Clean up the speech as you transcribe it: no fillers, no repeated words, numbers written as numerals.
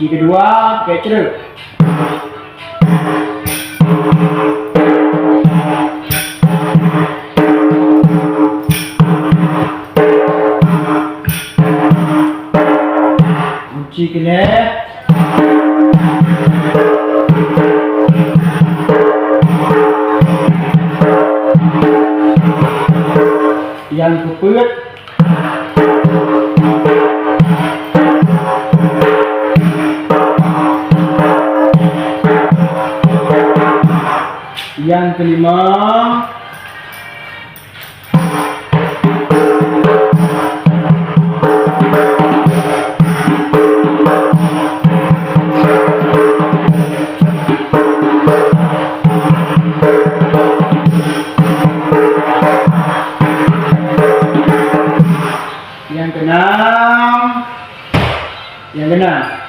Kunci kedua pakai ceruk. Kunci kelep. Yang keput. Yang kelima. Yang keenam. Yang keenam.